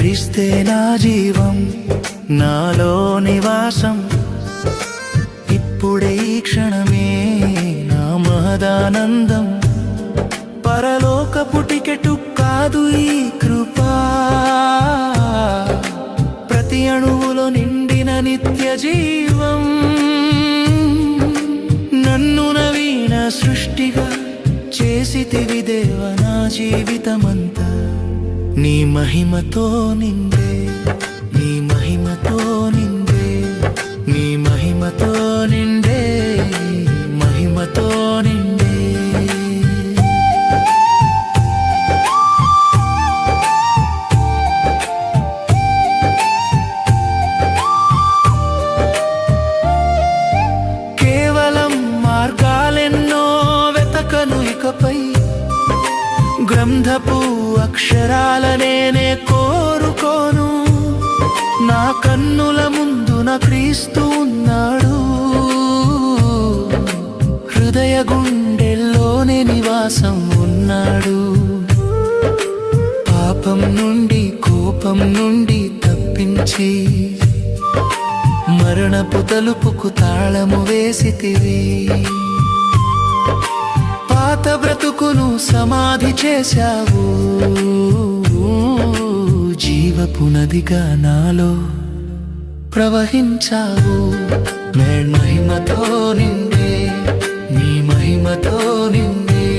క్రీస్తే నా జీవం, నాలో నివాసం. ఇప్పుడే ఈ క్షణమే నా మహదానందం. పరలోకపు టికెటు కాదు ఈ కృపా, ప్రతి అణువులో నిండిన నిత్య జీవం. నన్ను నవీన సృష్టిగా చేసితివి దేవా, నా జీవితమంతా నీ మహిమతో నిండే, నీ మహిమతో నిండే, నీ మహిమతో నిండే, మహిమతో నిండే. కేవలం మార్గాలెన్నో వెతకను ఇకపై, గ్రంథపు అక్షరాలనే కోరుకోను. నా కన్నుల ముందున క్రీస్తు ఉన్నాడు, హృదయ గుండెల్లోనే నివాసం ఉన్నాడు. పాపం నుండి కోపం నుండి తప్పించి మరణపు తలుపుకు తాళము వేసితివి. పాత బ్రతుకును సమాధి చేశావు, జీవపు నదిగా నాలో ప్రవహించావు. మహిమతో నిండే, నీ మహిమతో నిండే.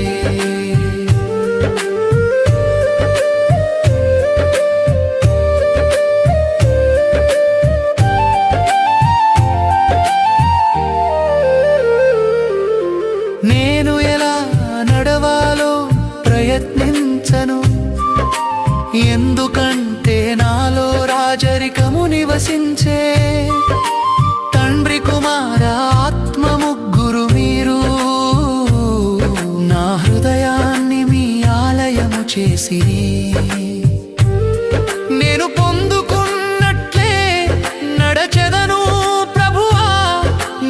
నేను ఎలా నడవాలో ప్రయత్నించను, ఎందుకంటే నాలో రాజరికము నివసించే. తండ్రి కుమార ఆత్మ ముగ్గురు మీరు, నా హృదయాన్ని మీ ఆలయము చేసిరి. నేను పొందుకున్నట్లే నడచెదను ప్రభువా,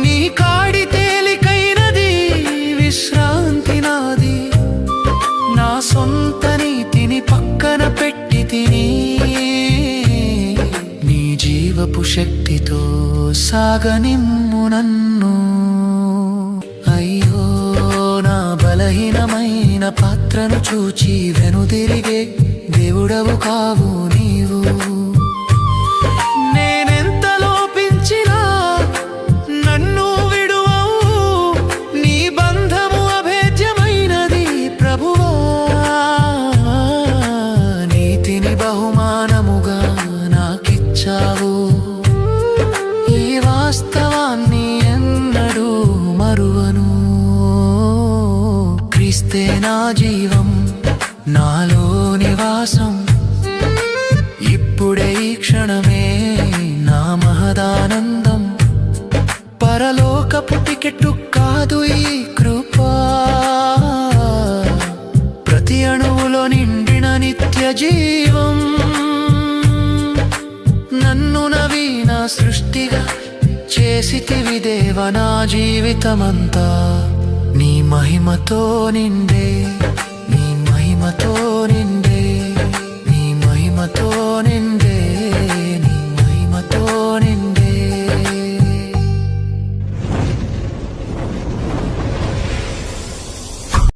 నీ కాడి తేలికైనది, విశ్రాంతి నాది. నా సొంత నీతిని పక్కన పెట్టి తిని, నీ జీవపు శక్తితో సాగనిమ్ము నన్ను. అయ్యో నా బలహీనమైన పాత్రను చూచి వెనుదిరిగే దేవుడవు కావు నీవు. నేనెంత లోపించినా నన్ను విడువవు, నీ బంధము అభేద్యమైనది ప్రభువా. నీతిని బహుమానముగా నాకిచ్చావు, ఈ వాస్తవాన్ని ఎన్నడూ మరువను. క్రీస్తే నా జీవం, నాలో నివాసం. ఇప్పుడే ఈ క్షణమే నా మహదానందం. పరలోకపు టికెట్టు కాదు ఈ కృపా, ప్రతి అణువులో నిండిన నిత్య జీవం. నన్ను నవీన సృష్టిగా చేసితివి దేవా, నా జీవితమంతా నీ మహిమతో నిండే, నీ మహిమతో నిండే.